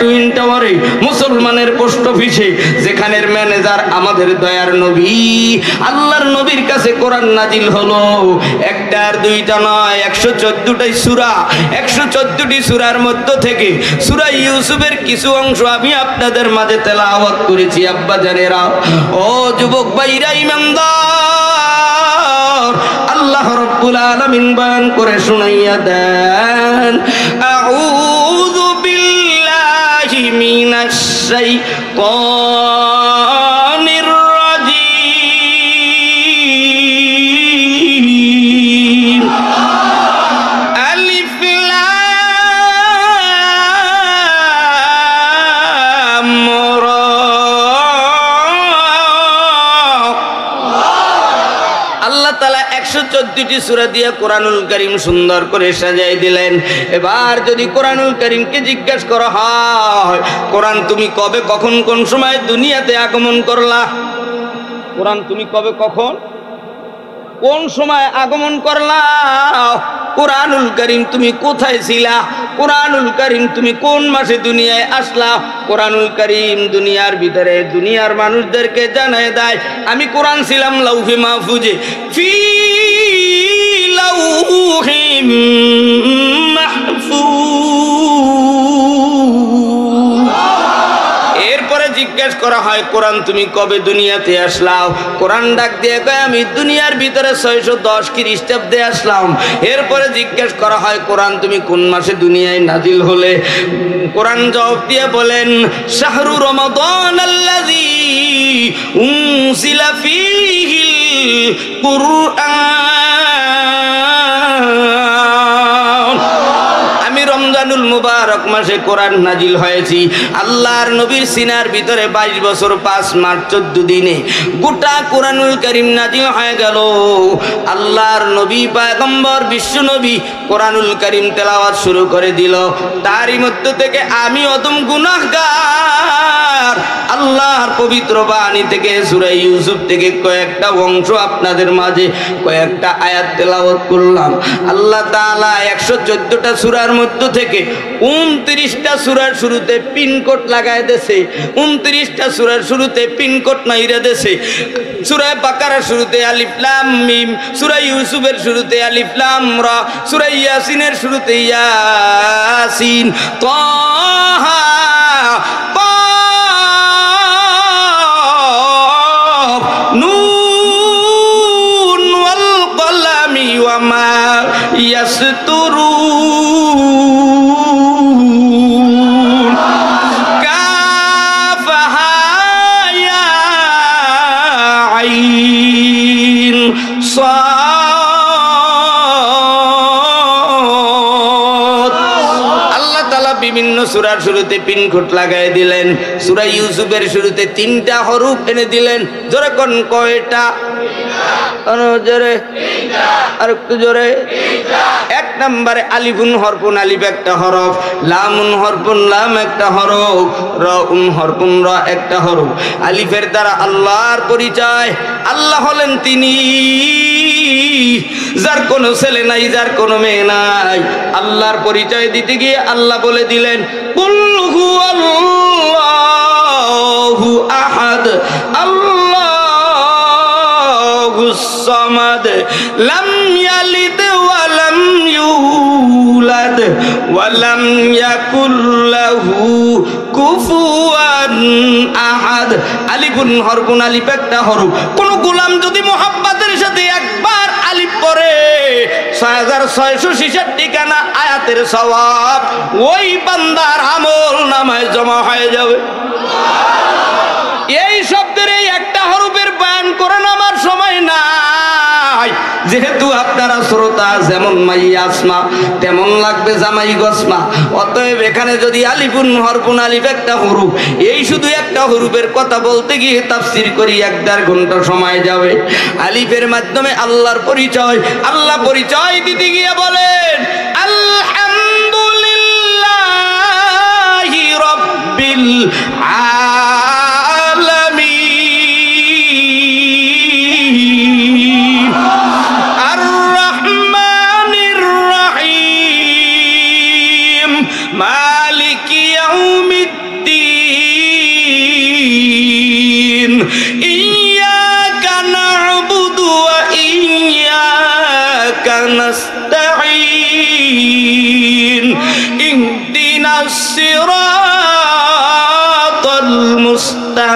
Twin টাওয়ারে মুসলমানের post অফিসে যেখানের ম্যানেজার আমাদের দয়ার নবী আল্লাহর নবীর কাছে কোরআন নাজিল হলো। একটা আর দুইটা নয়, 114টি সূরা। 114টি সূরার মধ্য থেকে সূরা ইউসুফের কিছু অংশ আমি আপনাদের মাঝে তেলাওয়াত করেছি। আব্বা জানেরা, ও যুবক ভাইরা, ইমানদার, আল্লাহ রাব্বুল আলামিন বয়ান করে শুনাইয়া দেন, আউযু বিল্লাহি মিনাশ শাইতানির রাজীম। আলিফ লাম রা। আল্লাহ তাআলা 114টি সূরা দিয়ে কোরআনুল কারীম সুন্দর করে সাজাই দিলেন। এবার যদি কোরআনুল কারীমকে জিজ্ঞাসা করা হয়, কোরআন তুমি কবে কখন কোন সময় দুনিয়াতে আগমন করলা? কোরআন তুমি কবে কখন কোন সময় আগমন করলা? কোরআনুল কারীম তুমি কোথায় ছিলা? কোরআনুল কারীম তুমি কোন মাসে দুনিয়ায় আসলা? কোরআনুল কারীম দুনিয়ার ভিতরে দুনিয়ার মানুষদেরকে জানায় দেয়, আমি কোরআন ছিলাম লাউহে মাহফুজে, ফি লাউহিম মাহফুজ। এরপরে জিজ্ঞাসা করা হয়, কোরআন তুমি কবে দুনিয়াতে আসলাম? কোরআন ডাক দিয়ে কয়, আমি দুনিয়ার ভিতরে 610 খ্রিস্টাব্দে আসলাম। এরপরে জিজ্ঞাসা করা হয়, কোরআন তুমি কোন মাসে দুনিয়ায় নাজিল হলে? কোরআন জবাব দিয়ে বলেন, শাহরু রমাদান আল্লাযী উনজিলা ফীহিল কুরআন। আমি রমজানুল মুবারক মাসে কোরআন নাজিল হয়েছি। আল্লাহর নবীর সিনার ভিতরে 22 বছর 5 মাস 14 দিনে গোটা কোরআনুল কারীম নাজিল হয়ে গেল। আল্লাহর নবী পয়গম্বর বিশ্ব নবী কোরআনুল কারীম তেলাওয়াত শুরু করে দিল। তারই মধ্য থেকে আমি অদম গুনাহগার আল্লাহর পবিত্র বাণী থেকে সূরা ইউসুফ থেকে কয়েকটা অংশ আপনাদের মাঝে কয়েকটা আয়াত তেলাওয়াত করলাম। আল্লাহ তাআলা 114টা সূরার মধ্য থেকে 29টা সূরার শুরুতে পিনকোড লাগায় দেছে। 29টা সূরার শুরুতে পিনকোড নাইরা দেছে। সূরা বাকারার শুরুতে আলিফ লাম মিম, সূরা ইউসুফের শুরুতে আলিফ লাম রা, সূরা ইয়াসিনের শুরুতে ইয়াসিন, তাহা নুন ওয়াল কলামি ওয়া মা ইয়াসতুরুন, কাফহা ইয়া আইন সাদ। আল্লাহ তাআলা বিভিন্ন সূরার শুরুতে পিনকোড লাগায় দিলেন। সূরা ইউসুফের শুরুতে 3টা হরফ এনে দিলেন। জোরে কোন কয়টা? জোরে, আর একটু জোরে। 1 নম্বরে আলিফুন হরফুন আলিফ একটা হরফ, লামুন হরফুন লাম একটা হরফ, রাউন হরফুন রা একটা হরফ। আলিফের দ্বারা আল্লাহর পরিচয়। আল্লাহ হলেন তিনি যার কোনো ছেলে নাই, যার কোনো মেয়ে নাই। আল্লাহর পরিচয় দিতে গিয়ে আল্লাহ বলে দিলেন, কুল হুয়াল্লাহু আহাদ আল্লাহুস সামাদ লাম ইয়ালিদ ওয়া লাম ইউলাদ ওয়া লাম ইয়াকুল লাহু কুফুয়ান আহাদ। আলিফুন হরফুন আলিফ একটা হরফ। কোন গোলাম যদি মোহাব্বতের সাথে একবার আলিফ পড়ে 6666 ঠিকানা আয়াতের সওয়াব ওই বান্দার আমল নামায় জমা হয়ে যাবে। এই শব্দের এই একটা হরফের বয়ান করেন আমার সময় নাই। যেহেতু আপনারা শ্রোতা, যেমন মাইয়া আসমা তেমন লাগবে জামাই গসমা। অতএব এখানে যদি আলিফুন হরফুন আলিফ একটা হরফ, এই শুধু একটা হরফের কথা বলতে গিয়ে তাফসীর করি 1.5 ঘন্টা সময় যাবে। আলিফের মাধ্যমে আল্লাহর পরিচয়। আল্লাহ পরিচয় দিতে গিয়ে বলেন, আলহামদুলিল্লাহি রাব্বিল আলামিন আর রহমানির রহিম মালিকি ইয়াউমিদ نستعين اهدنا الصراط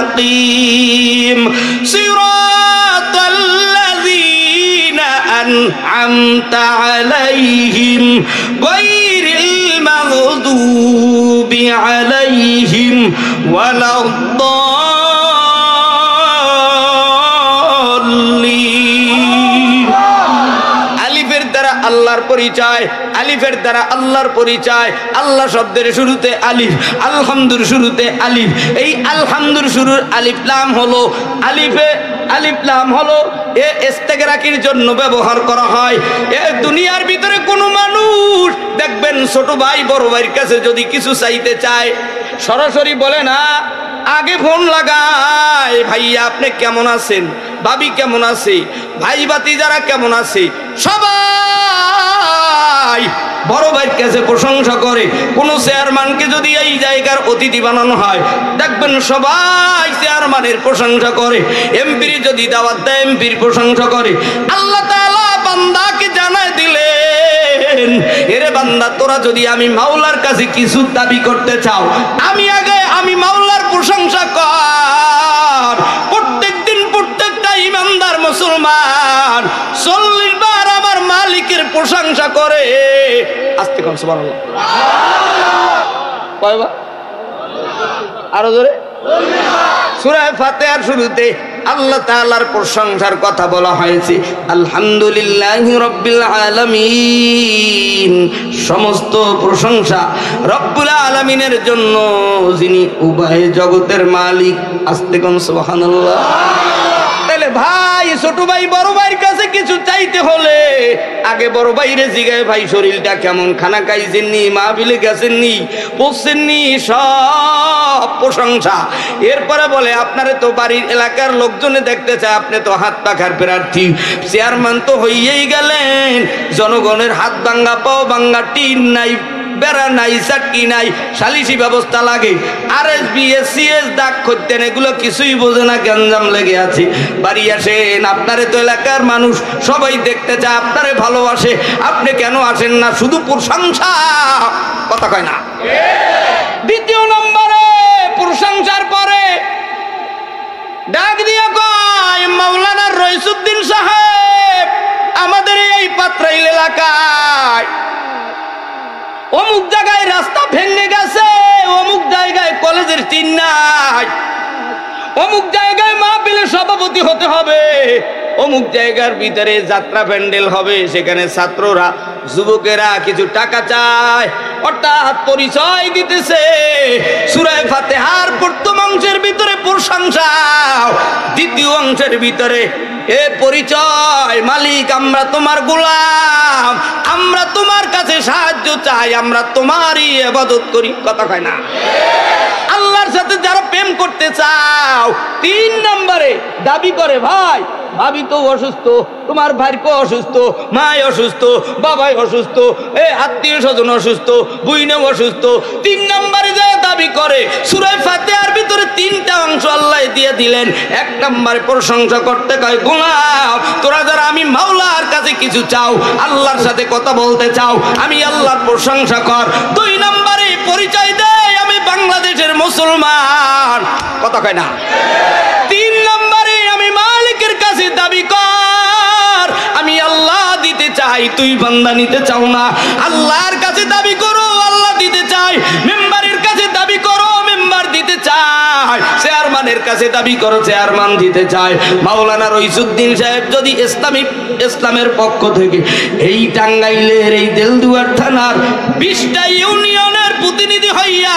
المستقيم صراط الذين أنعمت عليهم غير المغضوب عليهم ولا الضالين আলিফের দ্বারা আল্লাহর পরিচয় আলিফের দ্বারা আল্লাহর পরিচয় আল্লাহ শব্দের শুরুতে আলিফ আলহামদুর শুরুতে আলিফ এই আলহামদুর শুরুর আলিফ লাম হলো আলিফ লাম হলো এ ইস্তেগরাকির জন্য ব্যবহার করা হয়। এ দুনিয়ার ভিতরে কোনো মানুষ দেখবেন ছোট ভাই বড় ভাইয়ের কাছে যদি কিছু চাইতে চায় সরাসরি বলে না, আগে ফোন লাগায়, ভাইয়া আপনি কেমন আছেন, ভাবি কেমন আছে, ভাই বাতি যারা কেমন আছে, সবাই বড় ভাইয়ের কাছে প্রশংসা করে। কোন চেয়ারম্যানকে যদি এই জায়গার অতিথি বানানো হয় দেখবেন সবাই চেয়ারম্যানের প্রশংসা করে। এমপির যদি দাওয়াত দেয় এমপির প্রশংসা করে। আল্লাহ তাআলা বান্দাকে জানায় দিলেন, এরে বান্দা তোরা যদি আমি মাওলার কাছে কিছু দাবি করতে চাও আমি মাওলার প্রশংসা কর। প্রত্যেকদিন প্রত্যেকটা ইমানদার মুসলমান 40 বার আমার মালিকের প্রশংসা করে। আস্তে কোন সুবহানাল্লাহ, কয়বার? আরো জোরে। সূরা ফাতিহার শুরুতে আল্লাহ তাআলার প্রশংসার কথা বলা হয়েছে, আলহামদুলিল্লাহি রাব্বিল আলামিন। সমস্ত প্রশংসা রব্বুল আলামিনের জন্য, যিনি উভয় জগতের মালিক। আস্তে কোন সুবহানাল্লাহ। তাহলে ভাই ছোট ভাই বড় ভাইয়ের কাছে কিছু চাইতে হলে আগে বড় ভাইরে জিগায়, ভাই শরীরটা কেমন, খানা খাইছেননি, মাহফিলে গেছেননি, বসছেননি, সব প্রশংসা। এরপরে বলে আপনারে তো বাড়ির এলাকার লোকজনে দেখতে চায়, আপনি তো হাত পাখার প্রার্থী, চেয়ারম্যান তো হইয়েই গেলেন, জনগণের হাত ভাঙ্গা পাও ভাঙ্গা, টিন নাই, বেড়া নাই, চাটকি নাই, সালিশি ব্যবস্থা লাগে, আরএসবি এসসিএস দাগ করতেন, এগুলো কিছুই বোঝে না, গ্যাঞ্জাম লেগে আছে। বাড়ি আসেন, আপনারে তো এলাকার মানুষ সবাই দেখতে চায়, আপনারে ভালোবাসে, আপনি কেন আসেন না? শুধু প্রশংসা, কথা কয় না। দ্বিতীয় নম্বরে প্রশংসার পরে ডাক দিয়ে কয়, মাওলানা রইসুদ্দিন সাহেব আমাদের এই পাত্রাইল এলাকায় অমুক জায়গায় রাস্তা ভেঙে গেছে, অমুক জায়গায় কলেজের চিহ্ন নাই, অমুক জায়গায় মাহফিলের সভাপতি হতে হবে, অমুক জায়গার ভিতরে যাত্রা প্যান্ডেল হবে, সেখানে ছাত্ররা যুবকেরা কিছু টাকা চায়, অর্থাৎ পরিচয় দিতেছে। সূরা ফাতিহার প্রথম অংশের ভিতরে প্রশংসা, দ্বিতীয় অংশের ভিতরে এ পরিচয়, মালিক আমরা তোমার গোলাম, আমরা তোমার কাছে সাহায্য চাই, আমরা তোমারই ইবাদত করি। কথা কয় না। আল্লাহর সাথে যারা প্রেম করতে চাও 3 নম্বরে দাবি করে, ভাই ভাবি তো অসুস্থ, তোমার ভাইকে অসুস্থ, মায় অসুস্থ, বাবাই অসুস্থ, আত্মীয় স্বজন অসুস্থ, বুইনে অসুস্থ। 3 নম্বরে যায় দাবি করে। সূরা ফাতিহার ভিতরে 3টা অংশ আল্লাহ দিয়ে দিলেন। 1 নম্বরে প্রশংসা করতে কয়, গোলাম তোরা যারা আমি মাওলার কাছে কিছু চাও, আল্লাহর সাথে কথা বলতে চাও, আমি আল্লাহর প্রশংসা কর। 2 নম্বরে পরিচয় দেয়, আমি বাংলাদেশের মুসলমান। কথা কয় না। 3 নম্বরে আমি মালিকের কাছে দাবি কর, আমি আল্লাহ দিতে চাই, তুই বান্দা নিতে চাও না। আল্লাহর কাছে দাবি করো, আল্লাহ দিতে চাই। মেম্বারের কাছে দাবি করো, মেম্বার দিতে চাই। চেয়ারম্যানের কাছে দাবি করো, চেয়ারম্যান দিতে চায়। মাওলানা রইসুদ্দিন সাহেব যদি ইসলামের পক্ষ থেকে এই টাঙ্গাইলের এই দেলদুয়ার থানার 20টা ইউনিয়নের প্রতিনিধি হইয়া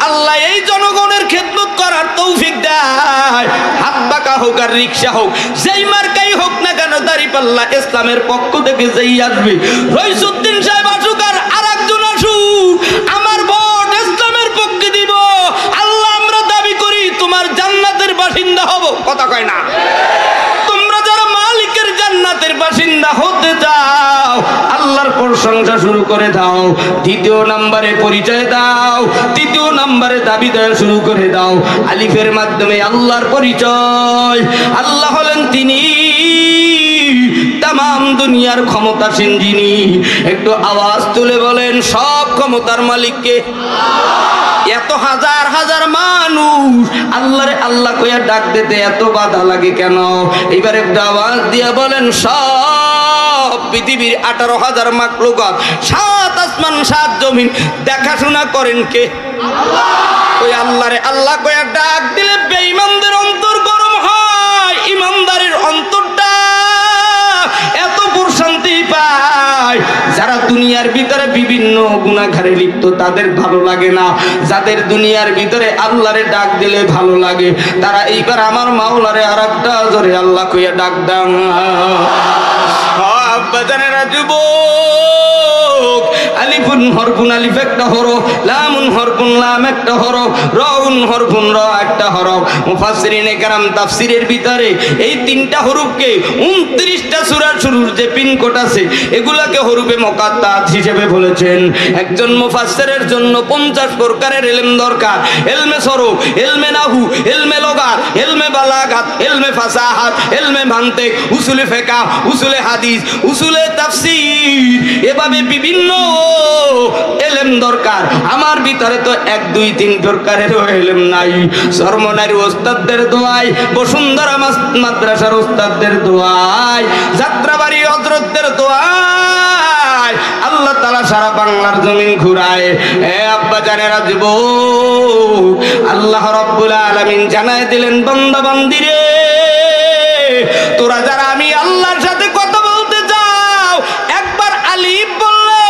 আল্লাহ এই জনগণের খেদমত করার তৌফিক দেয়, হাত বাঁকা হোক আর রিক্সা হোক, যেই মার্কাই হোক না কেন, দাঁড়িপাল্লা ইসলামের পক্ষ থেকে যেই আসবে, রইসুদ্দিন সাহেব আসুক আর আরেকজন আসুক, আমার ভোট ইসলামের পক্ষে দিব। আল্লাহ আমরা দাবি করি তোমার জান্নাতের বাসিন্দা হব। কথা কয় না। তোমরা যারা মালিকের জান্নাতের বাসিন্দা হতে চাও, আল্লাহর প্রশংসা শুরু করে দাও। 2 নম্বরে পরিচয় দাও, 3 নম্বরে দাবি দেওয়া শুরু করে দাও। আলিফের মাধ্যমে আল্লাহর পরিচয়। আল্লাহ হলেন তিনি তামাম দুনিয়ার ক্ষমতাসীন যিনি, একটু আওয়াজ তুলে বলেন সব ক্ষমতার মালিককে। এত হাজার হাজার মানুষ আল্লাহরে আল্লাহ কইয়া ডাক দিতে এত বাধা লাগে কেন? এবার একটু আওয়াজ দিয়ে বলেন সব পৃথিবীর 18,000 মাখলুকাত, 7 আসমান 7 জমিন দেখাশোনা করেন কে? ওই আল্লাহরে আল্লাহ কইয়া ডাক দিলে বেঈমানদের অন্তর গরম হয়, ইমানদারের অন্তরটা এত প্রশান্তি পায়। যারা দুনিয়ার ভিতরে বিভিন্ন গুনাহগারে লিপ্ত তাদের ভালো লাগে না, যাদের দুনিয়ার ভিতরে আল্লাহরে ডাক দিলে ভালো লাগে তারা এইবার আমার মাওলারে আরেকটা জোরে আল্লাহ কইয়া ডাক দাও। আব্বাজানেরা যুবক, আলিফুন হরফুন আলিফ একটা হরফ, লামুন হরফুন লাম একটা হরফ, রাউন হরফুন র একটা হরফ। মুফাসসিরিনে কেরাম তাফসীরের ভিতরে এই 3টা হরফকে 29টা সূরার শুরুর যে পিনকোড আছে এগুলাকে হরফে মুকাত্তাত হিসেবে বলেছেন। একজন মুফাসসিরের জন্য 50 প্রকারের ইলম দরকার। ইলমে সরফ, ইলমে নাহু, ইলমে লগাত, ইলমে বালাগাত, ইলমে ফাসাহাত, ইলমে মানতিক, উসুলে ফিকহ, উসুলে হাদিস, উসুলে তাফসীর, এভাবে বিভিন্ন ইলম দরকার। আমার ভিতরে তো 1 2 3 প্রকারের ইলম নাই। সরমনারি ওস্তাদদের দোয়াই, বসুন্ধরা মাদ্রাসার ওস্তাদদের দোয়াই, যাত্রাবাড়ি হযরতদের দোয়াই আল্লাহ তাআলা সারা বাংলার জমিন ঘুরায়। এ আব্বা জানেরা যুবক, আল্লাহ রাব্বুল আলামিন জানায় দিলেন বান্দা বান্দিরে, তোরা যারা আমি আল্লাহর সাথে কথা বলতে যাও একবার আলিফ বললে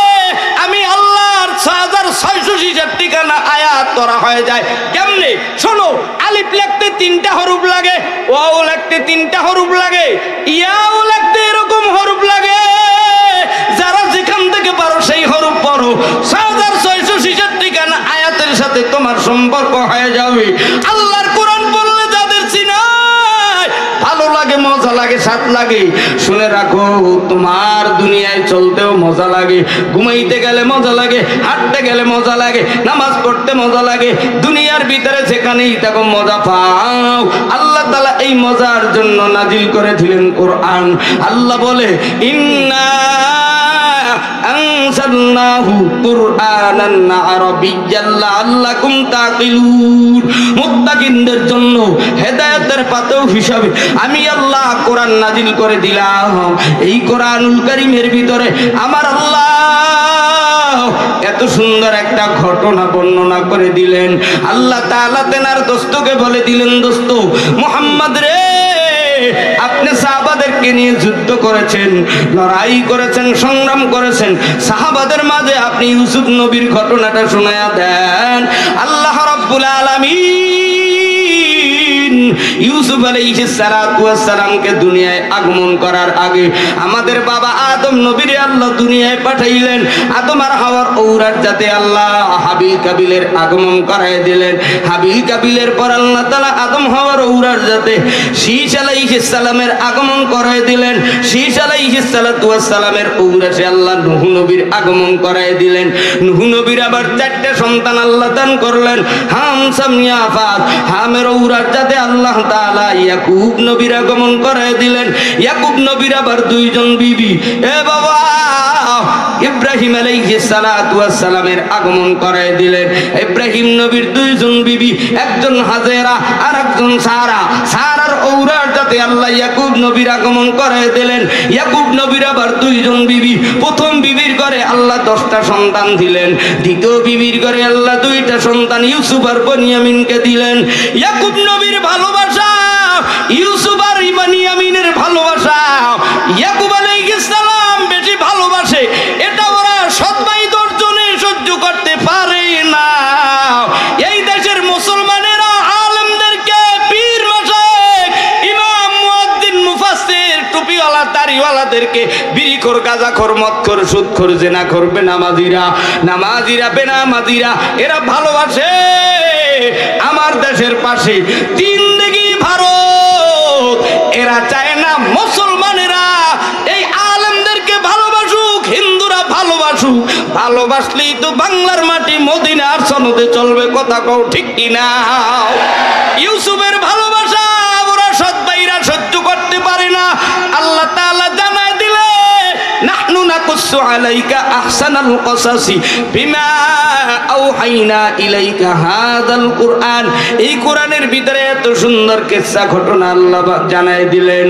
আমি আল্লাহর 6666 ঠিকানা আয়াত তোরা হয়ে যায়। কেমনে? শোনো, আলিফ লিখতে 3টা হরফ লাগে, ওয়াও লিখতে 3টা হরফ লাগে, ইয়াও লিখতে এরকম হরফ লাগে। যারা যেখান থেকে পারো সেই হরফ পড়ো, 6666 ঠিকানা আয়াতের সাথে তোমার সম্পর্ক হয়ে যাবে। আল্লাহর কোরআন পড়লে যাদের চিনায় ভালো লাগে, মজা লাগে, স্বাদ লাগে, শুনে রাখো তোমার দুনিয়ায় চলতেও মজা লাগে, ঘুমাইতে গেলে মজা লাগে, হাঁটতে গেলে মজা লাগে, নামাজ পড়তে মজা লাগে, দুনিয়ার ভিতরে যেখানেই থাকো মজা পাও। আল্লাহ তাআলা এই মজার জন্য নাজিল করে দিলেন কোরআন। আল্লাহ বলে ইন্না আনসালনাহু কুরআনান আরাবিয়্যান লাআল্লাকুম তাকিলুন। মুত্তাকিনদের জন্য হেদায়েতের পাথর হিসাবে আমি আল্লাহ কোরআন নাজিল করে দিলাম। এই কোরআনুল কারীমের ভিতরে আমার আল্লাহ এত সুন্দর একটা ঘটনা বর্ণনা করে দিলেন। আল্লাহ তাআলা তেনার দোস্তকে বলে দিলেন, দোস্ত মুহাম্মদ রে, আপনি সাহাবাদেরকে নিয়ে যুদ্ধ করেছেন, লড়াই করেছেন, সংগ্রাম করেছেন, সাহাবাদের মাঝে আপনি ইউসুফ নবীর ঘটনাটা শোনায়া দেন। আল্লাহ রাব্বুল আলামিন ইউসুফ আলাইহিস সালাতু ওয়াস সালামকে দুনিয়ায় আগমন করার আগে আমাদের বাবা আদম নবীরে আল্লাহ দুনিয়ায় পাঠাইলেন। আদম আর হাওয়ার ঔরাত যাতে আল্লাহ হাবিল কাবিলের আগমন করায় দিলেন। হাবিল কাবিলের পর আল্লাহ তাআলা আদম হাওয়ার ঔরাত যাতে শীশ আলাইহিস সালামের আগমন করায় দিলেন। শীশ আলাইহিস সালাতু ওয়াস সালামের ঔরাতে আল্লাহ নূহ নবীর আগমন করায় দিলেন। নূহ নবীর আবার 4টা সন্তান আল্লাহ দান করলেন, হাম, সাম, ইয়াফাত। হামের ঔরাত যাতে আল্লাহ তাআলা ইয়াকুব নবীর আগমন করায় দিলেন। ইয়াকুব নবীর আবার 2 জন বিবি, এ বাবা, ইব্রাহিম আলাইহিস সালাতু ওয়াস সালামের আগমন করায় দিলেন। ইব্রাহিম নবীর 2 জন বিবি, একজন হাজেরা আর একজন সারা। সারার ঔরাত যাতে আল্লাহ ইয়াকুব নবীর আগমন করায় দিলেন। ইয়াকুব নবীর আবার 2 জন বিবি। প্রথম বিবির ঘরে আল্লাহ 10টা সন্তান দিলেন, দ্বিতীয় বিবির ঘরে আল্লাহ 2টা সন্তান ইউসুফ আর বনিয়ামিনকে দিলেন। ইয়াকুব নবীর ভালোবাসা, ইউসুফ আর বনিয়ামিনের ভালোবাসা ইয়াকুব আলাইহিস সালাম বেশি ভালোবাসে, এটা ওরা সৎ ভাই 10 জনে সহ্য করতে পারে না। এই দেশের মুসলমানেরা আলেমদেরকে, পীর মাশায়েখ, ইমাম, মুয়াজ্জিন, মুফাসসির, টুপিওয়ালা, দাড়িওয়ালাদেরকে বিড়িখোর, গাঁজাখোর, মদখোর, সুদখোর, জিনাখোর, নামাজিরা, বেনামাজিরা এরা ভালোবাসে। আমার দেশের পাশে 3 দিকে ভারত, এরা চায় না মুসলমানেরা এই আলেমদেরকে ভালোবাসুক, হিন্দুরা ভালোবাসুক। ভালোবাসলেই তো বাংলার মাটি মদিনার সনদে চলবে, কথা কও ঠিক কিনা? ইউসুফের ভালোবাসা ওরা সৎ ভাইরা সহ্য করতে পারে না। আল্লাহ তাআলা জানায় দিলেন নাহনু নাকুসু আলাইকা আহসানাল কসাসি বিমা আওহাইনা ইলাইকা হাযাল কুরআন। এই কোরআনের ভিতরে এত সুন্দর কিসসা ঘটনা আল্লাহ জানাই দিলেন।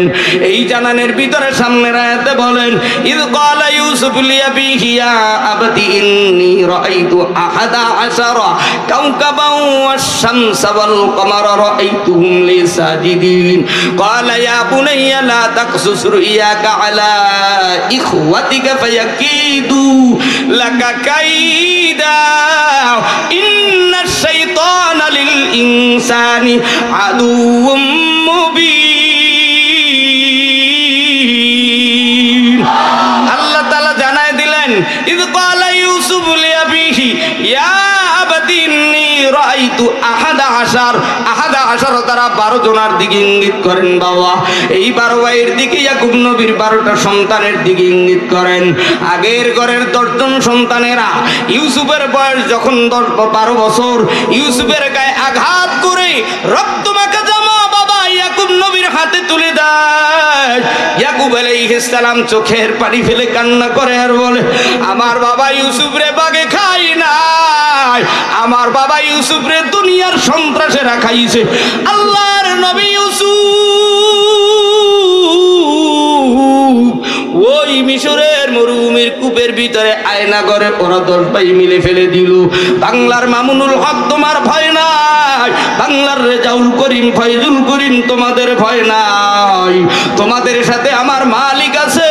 এই জানানের ভিতরে সামনের আয়াতে বলেন, ইয ক্বালা ইউসুফ লিআবিহি ইয়া আবাতি ইন্নী রাআইতু আহাদা আশারা কাওকাবান ওয়াশ-শামসা ওয়াল কমারা রাআইতুহুম লি সাজিদিন। ক্বালা ইয়া বুনাইয়া লা তাকসুস রুইয়াকা আলা ইখওয়াতিকা ফায়াকিদু লাকা কাইদা ইন্নাশ শাইতানা লিল ইনসানি আদুউম মুবিন। আল্লাহ তাআলা জানায় দিলেন, ইয ক্বালা ইউসুফ লিআবিহি ইয়া আবাতি ইন্নী রাআইতু আহাদা আশার তারা 12 জনের দিকে ইঙ্গিত করেন। বাবা এই 12 ভাইয়ের দিকে ইয়াকুব নবীর 12টা সন্তানের দিকে ইঙ্গিত করেন। আগের ঘরের 10 জন সন্তানেরা ইউসুফের বয়স যখন 12 বছর, ইউসুফের গায়ে আঘাত করে রক্তমাখা জামা বাবা ইয়াকুব নবীর হাতে তুলে দেয়। ইয়াকুব আলাইহিস সালাম চোখের পানি ফেলে কান্না করে আর বলে, আমার বাবা ইউসুফ রে বাগে খাই নাই, আমার বাবা ইউসুফ রে দুনিয়ার সন্ত্রাসে রাখাইছে। আল্লাহর নবী ইউসুফ ওই মিশরের মরুভূমির কূপের ভিতরে আয়না করে ওরা 10 ভাই মিলে ফেলে দিল। বাংলার মামুনুল হক তোমার ভয় নাই, বাংলার রেজাউল করিম ফয়জুল করিম তোমাদের ভয় নাই, তোমাদের সাথে আমার মালিক আছে।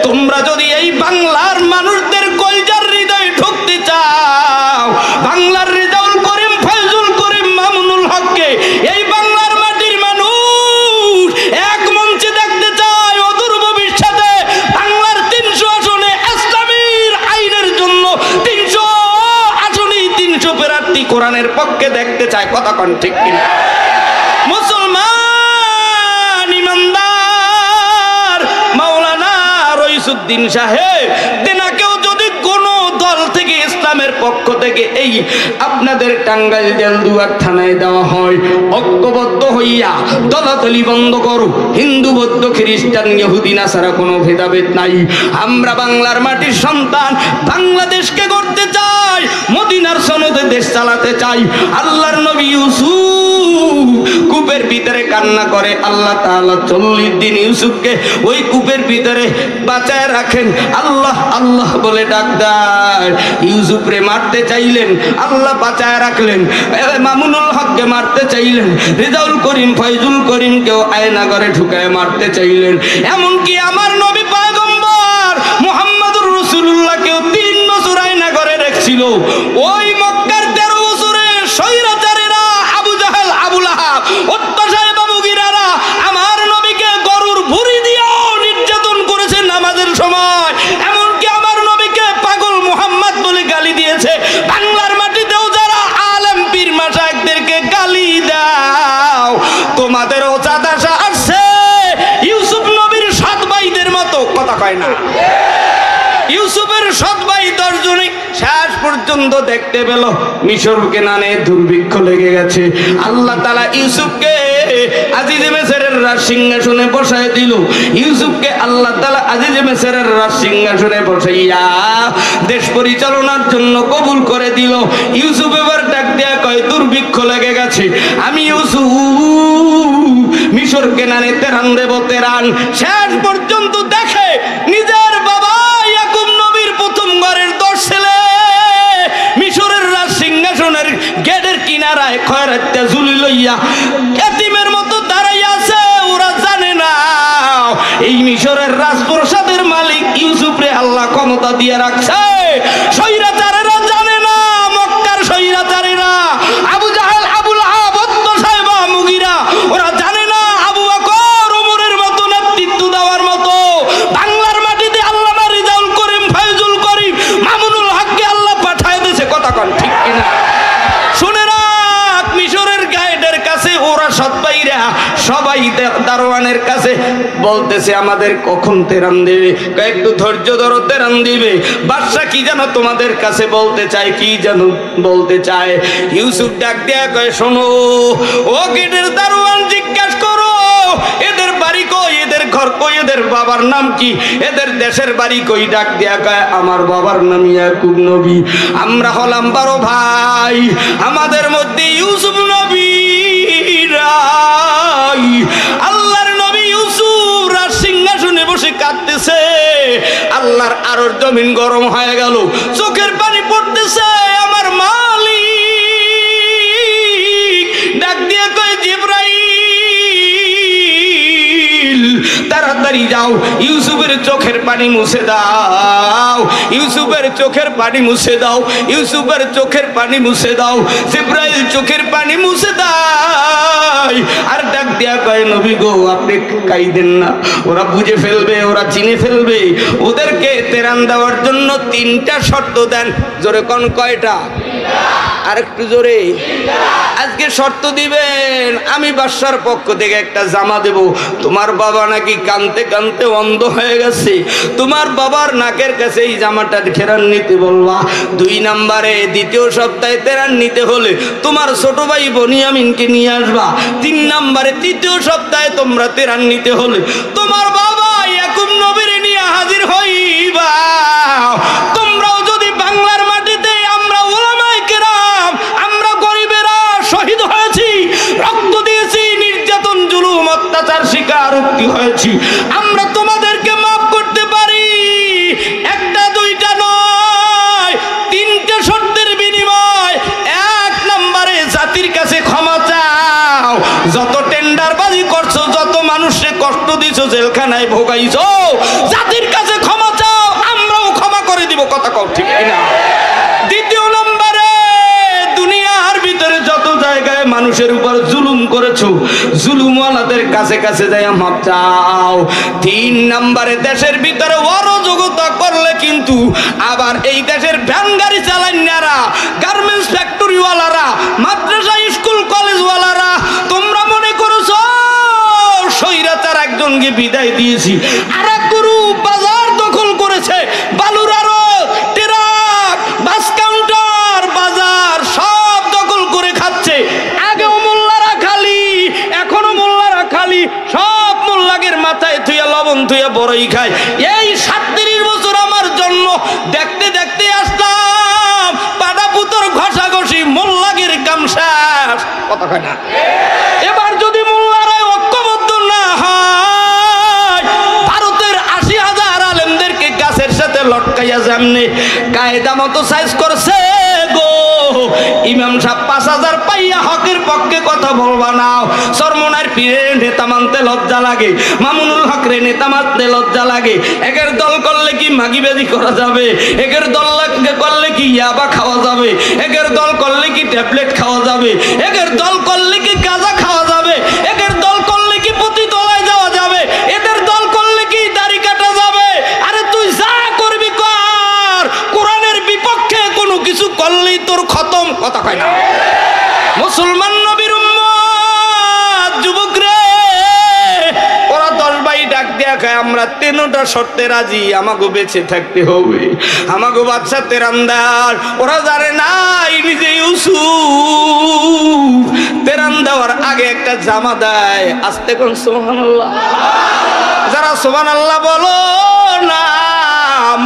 তোমরা যদি এই বাংলার মানুষদের কলজার হৃদয়ে ঢুকতে চাও, বাংলার রেজাউল করিম ফয়জুল করিম মামুনুল হককে এই বাংলার মাটির মানুষ এক মঞ্চে দেখতে চায়, অদূর ভবিষ্যতে বাংলার 300 আসনে ইসলামীর আইনের জন্য 300 আসনে 300 প্রার্থী কোরআনের পক্ষে দেখতে চায়। কথা কোন ঠিক কিনা? মুসলমান ইমানদার মাওলানা রইসুদ্দিন সাহেব তেনাকেও যদি কোন দল থেকে ইসলামের পক্ষ থেকে এই আপনাদের টাঙ্গাইল জেলদুয়ার থানায় দেওয়া হয়, ঐক্যবদ্ধ হইয়া দলাদলি বন্ধ করো। হিন্দু বৌদ্ধ খ্রিস্টান ইহুদি নাসারা কোনো ভেদাভেদ নাই। আমরা বাংলার মাটির সন্তান, বাংলাদেশকে গড়তে চাই, মদিনার সনদে দেশ চালাতে চাই। আল্লাহর নবী ইউসুফ কূপের ভিতরে কান্না করে। আল্লাহ তাআলা 40 দিন ইউসুফকে ওই কূপের ভিতরে বাঁচায় রাখেন। আল্লাহ আল্লাহ বলে ডাক দেয়। ইউসুফরে মারতে চাইলেন, আল্লাহ বাঁচায় রাখলেন। মামুনুল হককে মারতে চাইলেন, রেজাউল করিম ফয়জুল করিমকেও আয়না করে ঢুকায় মারতে চাইলেন। এমনকি আমার নবী পয়গম্বর মুহাম্মদুর রাসূলুল্লাহকেও 3 বছর আয়না করে রেখেছিল। ওই মক্কার 13 বছরে স্বৈরাচারীরা আবু জাহেল আবু লাহাব অত্যাচারী বাবুগিরারা আমার নবীকে গরুর ভুঁড়ি দিয়েও নির্যাতন করেছে নামাজের সময়। এমনকি আমার নবীকে পাগল মুহাম্মদ বলে গালি দিয়েছে। বাংলার মাটিতেও যারা আলেম পীর মাশায়েখদেরকে গালি দাও, তোমাদেরও চাঁদাশা আসছে ইউসুফ নবীর 7 ভাইদের মতো। কথা কয় না? ইউসুফের 7 ভাই 10 জনে শেষ পর্যন্ত দেখতে পেল মিশর কেনানে দুর্ভিক্ষ লেগে গেছে। আল্লাহ তাআলা ইউসুফকে আজিজে মিসরের রাজ সিংহাসনে বসায় দিল। ইউসুফকে আল্লাহ তাআলা আজিজে মিসরের রাজ সিংহাসনে বসাইয়া দেশ পরিচালনার জন্য কবুল করে দিল। ইউসুফ এবার ডাক দেয়া কয়, দুর্ভিক্ষ লেগে গেছে, আমি ইউসুফ মিশর কেনানে তেরান দেব তেরান। শেষ পর্যন্ত দেখে নিজের বাবা ইয়াকুব নবীর প্রথম ঘরের 10 ছেলে মিশরের রাজ সিংহাসনের গেটের কিনারায় খয়রাতে ঝুলি লইয়া এতিমের মতো দাঁড়াইয়া আছে। ওরা জানে না এই মিশরের রাজপ্রাসাদের মালিক ইউসুফরে আল্লাহ ক্ষমতা দিয়ে রাখছে। স্বৈরাচারেরা জানে না, মক্কার স্বৈরাচারেরা আবু জাহেল আবু লাহাব সাহেবা মুগিরা ওরা জানে না আবু বকর ওমরের মতো নেতৃত্ব দেওয়ার মতো বাংলার মাটিতে আল্লামা রেজাউল করিম ফয়জুল করিম মামুনুল হককে আল্লাহ পাঠায় দিয়েছে। কথা কন ঠিক কিনা? শুনে রাখ, মিশরের গাইডের কাছে ওরা সৎভাইরা সবাই দারোয়ানের কাছে বলতেছে আমাদের কখন তেরান দেবে, একটু ধৈর্য ধরো, তেরান দিবে। বাদশা কি যেন তোমাদের কাছে বলতে চায়, কি যেন বলতে চায়। ইউসুফ ডাক দেয়া কয়, শোনো ও গেটের দারোয়ান, জিজ্ঞাসা করো এদের বাড়ি কই, এদের ঘর কই, এদের বাবার নাম কি, এদের দেশের বাড়ি কই? ডাক দিয়া কয় আমার বাবার নাম ইয়াকুব নবী। আমরা হলাম 12 ভাই, আমাদের মধ্যে ইউসুফ নবী নাই। আল্লাহর নবী ইউসুফ রাজ সিংহাসনে বসে কাঁদতেছে। আল্লাহর আরশ জমিন গরম হয়ে গেল, চোখের পানি পড়তেছে। আমার মালিক ডাক দিয়ে কয় জিবরাইল তাড়াতাড়ি যাও, ইউসুফের চোখের পানি মুছে দাও, ইউসুফের চোখের পানি মুছে দাও, ইউসুফের চোখের পানি মুছে দাও। জিবরাইল চোখের পানি মুছে দাও। আর ডাক দিয়া কয় নবী গো আপনি কাইদেন না, ওরা বুঝে ফেলবে, ওরা চিনে ফেলবে। ওদেরকে তেরান দেওয়ার জন্য 3টা শর্ত দেন। জোরে কোন কয়টা? আর একটু জোরে। আজকে শর্ত দিবেন, আমি বাদশার পক্ষ থেকে একটা জামা দেব। তোমার বাবা নাকি কানতে কানতে অন্ধ হয়ে গেছে, তোমার বাবার নাকের কাছে এই জামাটা ফেরান নিতে বলবা। 2 নম্বরে 2য় সপ্তাহে তেরান নিতে হলে তোমার ছোট ভাই বনিয়ামিনকে নিয়ে আসবা। 3 নম্বরে 3য় সপ্তাহে তোমরা তেরান নিতে হলে তোমার বাবা ইয়াকুব নবীর নিয়ে হাজির হইবা। তোমরাও যদি বাংলার মাটিতে আমরা উলামায়ে কেরাম, আমরা গরিবেরা শহীদ হয়েছি, রক্ত দিয়েছি, নির্যাতন জুলুম অত্যাচার শিকার হয়েছি, আমরা তোমাদেরকে মাফ করতে পারি। 1টা 2টা নয়, 3টে শর্তের বিনিময়। 1 নম্বরে জাতির কাছে ক্ষমা চাও। যত টেন্ডারবাজি করছো, যত মানুষকে কষ্ট দিছো, জেলখানায় ভোগাইছো, জাতির কাছে ক্ষমা চাও, আমরাও ক্ষমা করে দিব। কথা কও ঠিক কিনা? 2য় নম্বরে দুনিয়ার ভিতরে যত জায়গায় মানুষের উপর জুলুম করেছো, জুলুমওয়ালাদের কাছে কাছে যাই মাপ চাও। 3 নম্বরে দেশের ভিতরে অরাজকতা করলে কিন্তু আবার এই দেশের ভ্যান গাড়ি চালান্যারা, গার্মেন্টস ফ্যাক্টরিওয়ালারা, মাদ্রাসা স্কুল কলেজওয়ালারা তোমরা মনে করেছো স্বৈরাচার একজনকে বিদায় দিয়েছি, আরেক গুরু বাজার দখল করেছে, বালুর আড়ত, ট্রাক, বাস কাউন্টার, বাজার সব দখল করে খাচ্ছে। আগেও মোল্লারা খালি, এখনো মোল্লারা খালি, সব মোল্লাগের মাথায় থুইয়া লবণ থুইয়া বড়ই খায়। এই 37 বছর আমার জন্ম, দেখতে দেখতে আসলাম পাড়া পুতর ঘষাঘষি, মোল্লাগের কাম শেষ। কথা কয় না? এবার যদি মোল্লারা ঐক্যবদ্ধ না হয়, ভারতের 80,000 আলেমদেরকে গাছের সাথে লটকাইয়া যেমনি কায়দা মতো সাইজ করছে গো, ইমাম সাহেব 5,000 পাইয়া হকের পক্ষে কথা বলবা না। সরমনার পীরের নেতা মানতে লজ্জা লাগে, মামুনুল হকরে নেতা মানতে লজ্জা লাগে। একের দল করলে কি মাগিবাজি করা যাবে, একের দল করলে কি ইয়াবা খাওয়া যাবে, একের দল করলে কি ট্যাবলেট খাওয়া যাবে, একের দল করলে কি গাঁজা খাওয়া যাবে, একের দল করলে কি পতিতলায় যাওয়া যাবে, এদের দল করলে কি দাড়ি কাটা যাবে। আরে তুই যা করবি কর, কোরআনের বিপক্ষে কোনো কিছু করলেই তোর খতম। কথা কয় না? মুসলমান নবীর উম্মত যুবক রে, ওরা 10 ভাই ডাক দিয়া খায় আমরা 3টা শর্তে রাজি, আমাকে বেঁচে থাকতে হবে, আমাকে বাচ্চা তেরান্দার। ওরা জানে নাই নিজে ইউসুফ তেরান দেওয়ার আগে একটা জামা দেয়। আস্তে কোন সুবহানাল্লাহ। যারা সুবহানাল্লাহ বলো না,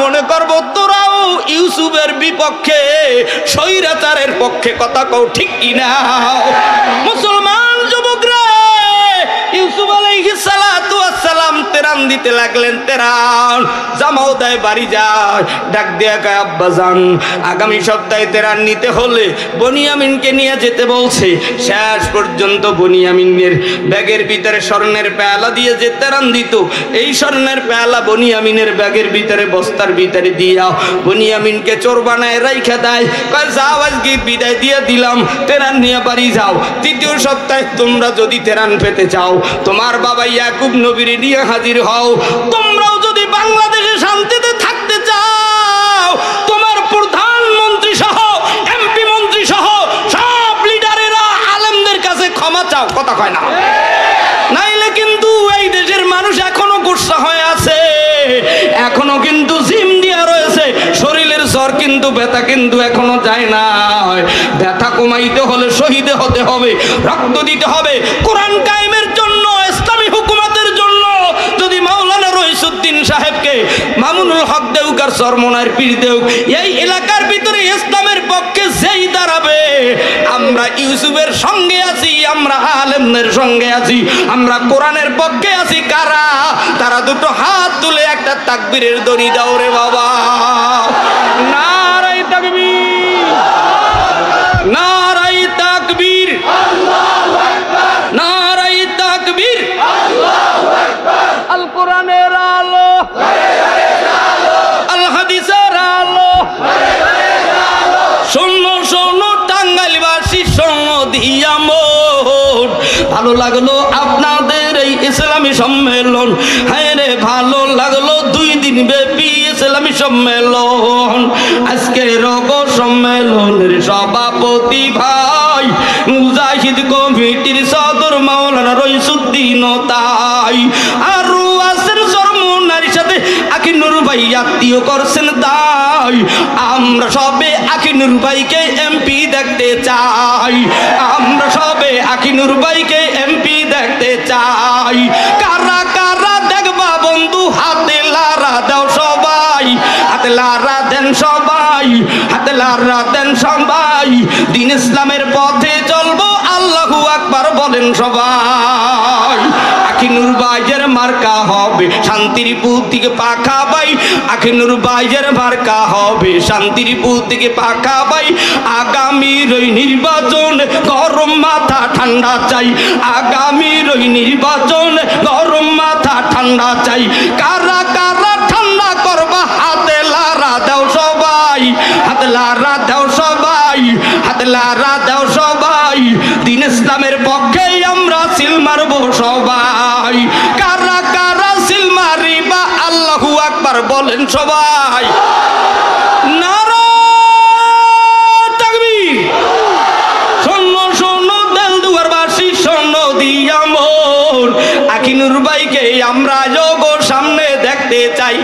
মনে করবো তোরাও ইউসুফের বিপক্ষে, স্বৈরাচারের পক্ষে। কথা কও ঠিক কিনা? মুসলমান যুবকরা, ইউসুফ আলাইহিস সালাতু ওয়াস সালাম তেরান দিতে লাগলেন। তেরান জামাও দেয়, বাড়ি যায়, ডাক দিয়া কয় আব্বাজান আগামী সপ্তাহে তেরান নিতে হলে বনিয়ামিনকে নিয়ে যেতে বলছে। শেষ পর্যন্ত বনিয়ামিনের ব্যাগের ভিতরে স্বর্ণের পেয়ালা দিয়ে যে তেরান দিত, এই স্বর্ণের পেয়ালা বনিয়ামিনের ব্যাগের ভিতরে বস্তার ভিতরে দিয়া বনিয়ামিনকে চোর বানায় রাইখা দেয়। কয় যাও আজকে বিদায় দিয়ে দিলাম, তেরান নিয়ে বাড়ি যাও। 3য় সপ্তাহে তোমরা যদি তেরান পেতে চাও, তোমার বাবা ইয়াকুব নবীর নিয়ে হাজির হও। তোমরাও যদি বাংলাদেশে শান্তিতে থাকতে চাও, তোমার প্রধানমন্ত্রী সহ এমপি মন্ত্রী সহ সব লিডারেরা আলেমদের কাছে ক্ষমা চাও। কথা কয় না? নাইলে কিন্তু এই দেশের মানুষ এখনো গুসা হয়ে আছে, এখনো কিন্তু জিম দিয়া রয়েছে, শরীরের জ্বর কিন্তু ব্যথা কিন্তু এখনো যায় না। ব্যথা কমাইতে হলে শহীদ হতে হবে, রক্ত দিতে হবে, কোরআন কায়েমের জন্য, ইসলামী হুকুমতের জন্য। মামুনুল হক দেউক আর চরমনার পীর দেউক, এই এলাকার ভিতরে ইসলামের পক্ষে যেই দাঁড়াবে, আমরা ইউসুফের সঙ্গে আছি, আমরা আলেমদের সঙ্গে আছি, আমরা কোরআনের পক্ষে আছি। কারা? তারা দুটো হাত তুলে একটা তাকবীরের দড়ি দাও রে বাবা। নারায়ে তাকবীর, নারায়ে তাকবীর, আল্লাহু আকবার, নারায়ে তাকবীর, আল্লাহু আকবার। আল কোরআনের আলো, আল হাদিসের আলো, শোনো শোনো টাঙ্গাইলবাসী, শোনো দিয়া মন, ভালো লাগলো আপনাদের এই ইসলামী সম্মেলন। হ্যাঁ রে, ভালো লাগলো 2 দিন ব্যাপী ইসলামী সম্মেলন। আজকের রোগ সম্মেলনের সভাপতি ভাই মুজাহিদ কমিটির সদর মাওলানা রইসুদ্দিন তাই, আর রুয়াসের চরমনার সাথে আকিনুর ভাই আত্মীয় করছেন তাই আমরা সবে আকিনুর ভাইকে এমপি দেখতে চাই, আমরা সবে আকিনুর ভাইকে এমপি দেখতে চাই। কারা কারা দেখবা বন্ধু, হাতে লারা দাও সবাই, হাতে লারা দেন সবাই, হাতে লারা দেন সবাই। দিন ইসলামের পথে চলবো, আল্লাহু আকবার বলেন সবাই। আকিনুর ভাইয়ের মার্কা হবে শান্তির পুতিকে পাখা বাই, আকিনুর ভাইয়ের মার্কা হবে শান্তির পুতিকে পাখা বাই। আগামীর ওই নির্বাচন গরম মাথা ঠান্ডা চাই, আগামীর ওই নির্বাচন গরম মাথা ঠান্ডা চাই। কারা কারা ঠান্ডা করবা, হাতে লারা দাও সবাই, হাতে লারা দাও সবাই, হাতে লারা দাও সবাই। দিন ইসলামের পক্ষে আমরা সিল মারবো সবাই। কারা কারা সিল মারিবা, আল্লাহু আকবার বলেন সবাই। নারায়ে তাকবীর, শোনো শোনো দেলদুয়ারবাসী, শোনো দিয়া মন, আকিনুর ভাইকে আমরা যোগ সামনে দেখতে চাই।